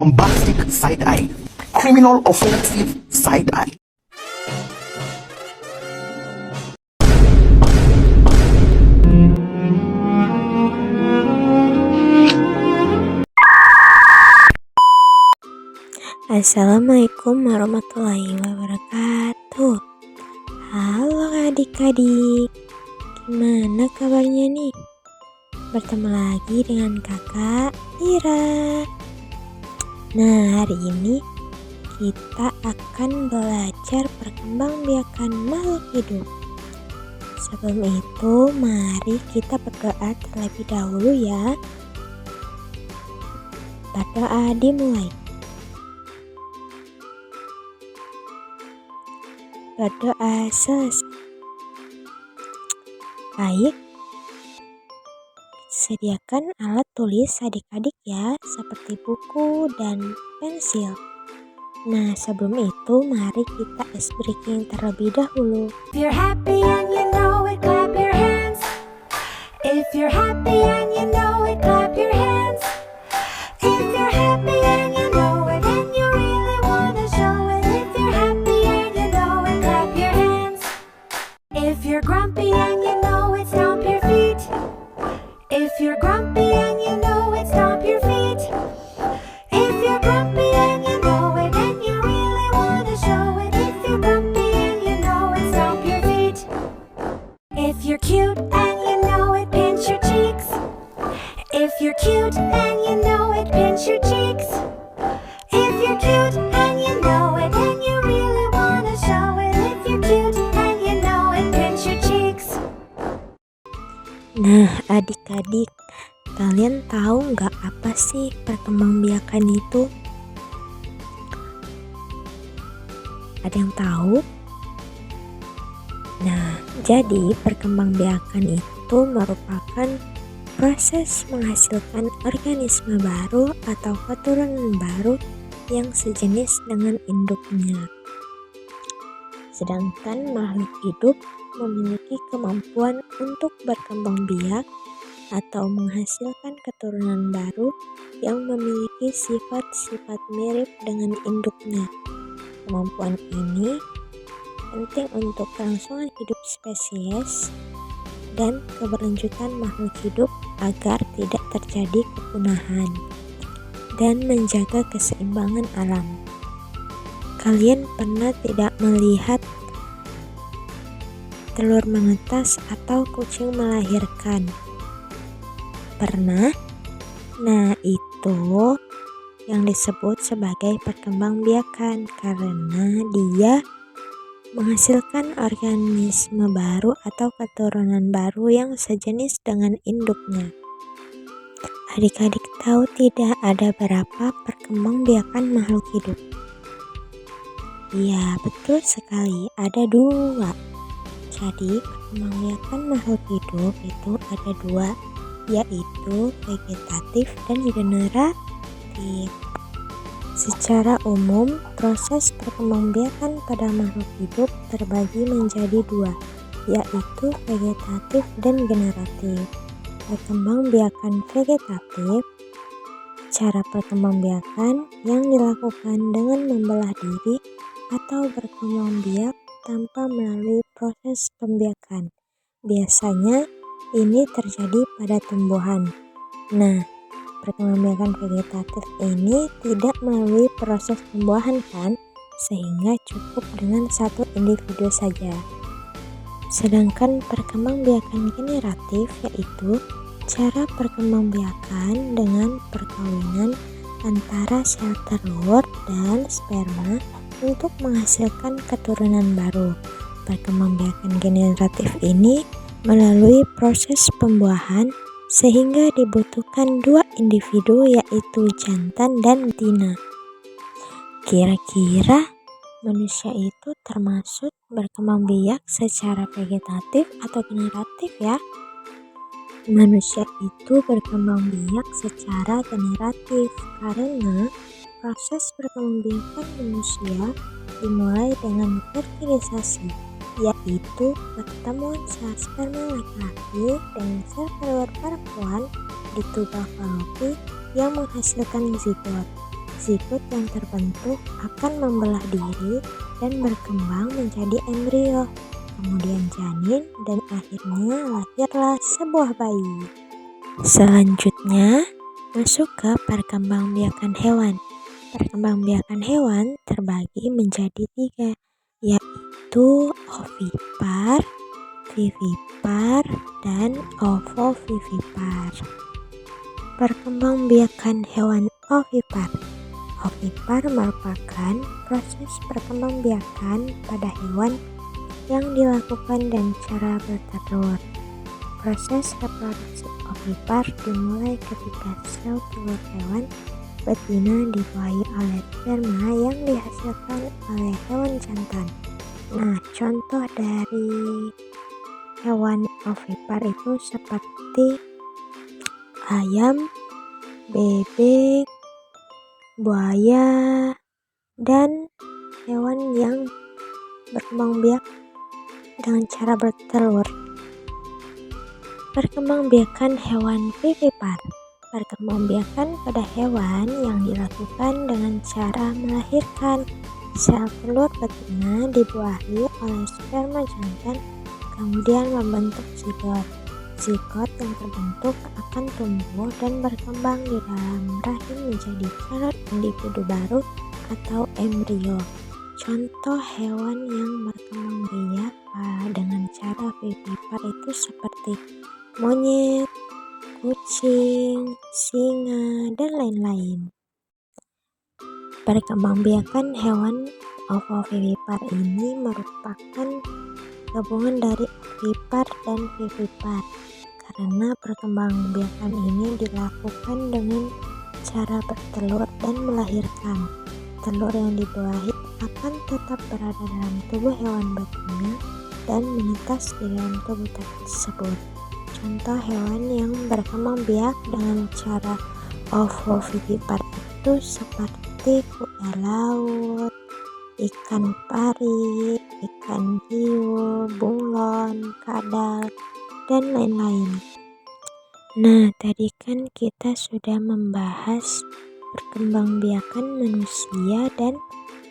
bombastic side eye, criminal offensive side eye. Assalamualaikum warahmatullahi wabarakatuh. Halo adik-adik, gimana kabarnya nih? Bertemu lagi dengan kakak Ira. Nah, hari ini kita akan belajar perkembangbiakan makhluk hidup. Sebelum itu, mari kita berdoa terlebih dahulu ya. Berdoa dimulai. Berdoa selesai. Baik, sediakan alat tulis adik-adik ya, seperti buku dan pensil. Nah, sebelum itu mari kita ice breaking terlebih dahulu. If you're happy and you know it, clap your hands. If you're happy and you know it, clap your hands. If you're happy and you know it, and you really wanna show it. If you're happy and you know it, clap your hands. If you're grumpy and you know it, stomp your feet. If you're grumpy and you know it, stomp your feet. If you're grumpy and you know it, and you really wanna show it. If you're grumpy and you know it, stomp your feet. If you're cute and you know it, pinch your cheeks. If you're cute and you know it, pinch your cheeks. If you're cute and you know it, and you really wanna show it. If you're cute and you know it, pinch your cheeks. Nah, adik-adik, kalian tahu nggak apa sih perkembangbiakan itu? Ada yang tahu? Nah, jadi perkembangbiakan itu merupakan proses menghasilkan organisme baru atau keturunan baru yang sejenis dengan induknya. Sedangkan makhluk hidup memiliki kemampuan untuk berkembang biak atau menghasilkan keturunan baru yang memiliki sifat-sifat mirip dengan induknya. Kemampuan ini penting untuk kelangsungan hidup spesies dan keberlanjutan makhluk hidup agar tidak terjadi kepunahan dan menjaga keseimbangan alam. Kalian pernah tidak melihat telur menetas atau kucing melahirkan? Pernah? Nah, itu yang disebut sebagai perkembangbiakan karena dia menghasilkan organisme baru atau keturunan baru yang sejenis dengan induknya. Adik-adik tahu tidak ada berapa perkembangbiakan makhluk hidup? Ya, betul sekali, ada 2. Jadi, perkembangbiakan makhluk hidup itu ada 2, yaitu vegetatif dan generatif. Secara umum, proses perkembangbiakan pada makhluk hidup terbagi menjadi 2, yaitu vegetatif dan generatif. Perkembangbiakan vegetatif, cara perkembangbiakan yang dilakukan dengan membelah diri atau berkembang biak tanpa melalui proses pembiakan. Biasanya ini terjadi pada tumbuhan. Nah, perkembangbiakan vegetatif ini tidak melalui proses pembuahan kan, sehingga cukup dengan satu individu saja. Sedangkan perkembangbiakan generatif yaitu cara perkembangbiakan dengan perkawinan antara sel telur dan sperma untuk menghasilkan keturunan baru. Perkembangbiakan generatif ini melalui proses pembuahan sehingga dibutuhkan 2 individu yaitu jantan dan betina. Kira-kira manusia itu termasuk berkembang biak secara vegetatif atau generatif ya? Manusia itu berkembang biak secara generatif karena proses perkembangbiakan manusia dimulai dengan fertilisasi, yaitu pertemuan sel sperma laki-laki dengan sel telur perempuan di tuba falopi yang menghasilkan zigot. Zigot yang terbentuk akan membelah diri dan berkembang menjadi embrio, kemudian janin, dan akhirnya lahirlah sebuah bayi. Selanjutnya, masuk ke perkembangbiakan hewan. Perkembangbiakan hewan terbagi menjadi 3, yaitu ovipar, vivipar, dan ovovivipar. Perkembangbiakan hewan ovipar. Ovipar merupakan proses perkembangbiakan pada hewan yang dilakukan dan cara bertelur. Proses reproduksi ovipar dimulai ketika sel telur hewan betina dibuahi oleh sperma yang dihasilkan oleh hewan jantan. Nah, contoh dari hewan ovipar itu seperti ayam, bebek, buaya, dan hewan yang berkembang biak dengan cara bertelur. Perkembangbiakan hewan vivipar. Perkembangbiakan pada hewan yang dilakukan dengan cara melahirkan. Sel telur betina dibuahi oleh sperma jantan, kemudian membentuk zigot. Zigot yang terbentuk akan tumbuh dan berkembang di dalam rahim menjadi calon individu baru atau embrio. Contoh hewan yang berkembang biak dengan cara vivipar itu seperti monyet, kucing, singa, dan lain-lain. Perkembangbiakan hewan ovovivipar ini merupakan gabungan dari ovipar dan vivipar, karena perkembangbiakan ini dilakukan dengan cara bertelur dan melahirkan. Telur yang dibuahi akan tetap berada dalam tubuh hewan betina dan menetas di dalam tubuh tersebut. Contoh hewan yang berkembang biak dengan cara ovovivipar itu seperti kuda laut, ikan pari, ikan hiu, bunglon, kadal, dan lain-lain. Nah, tadi kan kita sudah membahas perkembangbiakan manusia dan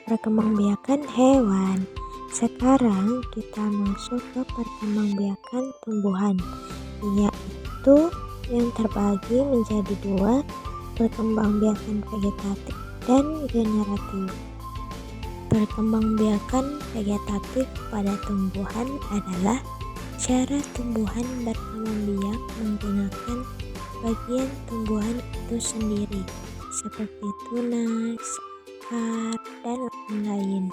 perkembangbiakan hewan. Sekarang kita masuk ke perkembangbiakan tumbuhan, yaitu yang terbagi menjadi 2, perkembangbiakan vegetatif dan generatif. Perkembangbiakan vegetatif pada tumbuhan adalah cara tumbuhan berkembang biak menggunakan bagian tumbuhan itu sendiri, seperti tunas, akar, dan lain-lain.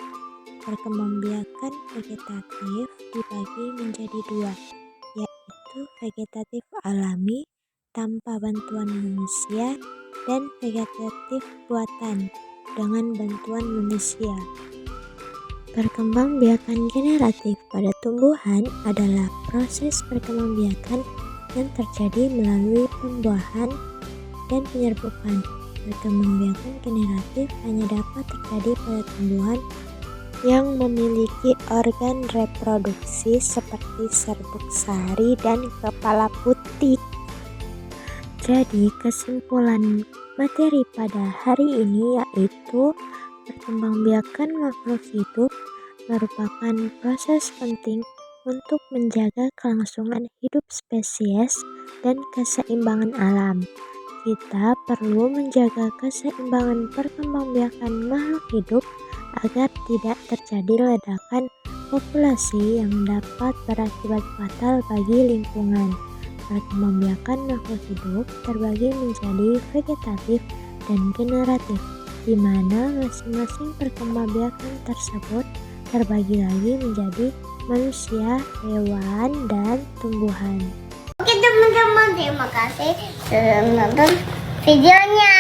Perkembangbiakan vegetatif dibagi menjadi 2, yaitu vegetatif alami tanpa bantuan manusia dan vegetatif buatan dengan bantuan manusia. Perkembangbiakan generatif pada tumbuhan adalah proses perkembangbiakan yang terjadi melalui pembuahan dan penyerbukan. Perkembangbiakan generatif hanya dapat terjadi pada tumbuhan yang memiliki organ reproduksi seperti serbuk sari dan kepala putih. Jadi kesimpulan materi pada hari ini yaitu perkembangbiakan makhluk hidup merupakan proses penting untuk menjaga kelangsungan hidup spesies dan keseimbangan alam. Kita perlu menjaga keseimbangan perkembangbiakan makhluk hidup agar tidak terjadi ledakan populasi yang dapat berakibat fatal bagi lingkungan. Perkembangbiakan makhluk hidup terbagi menjadi vegetatif dan generatif, di mana masing-masing perkembangbiakan tersebut terbagi lagi menjadi manusia, hewan, dan tumbuhan. Oke teman-teman, terima kasih sudah menonton videonya.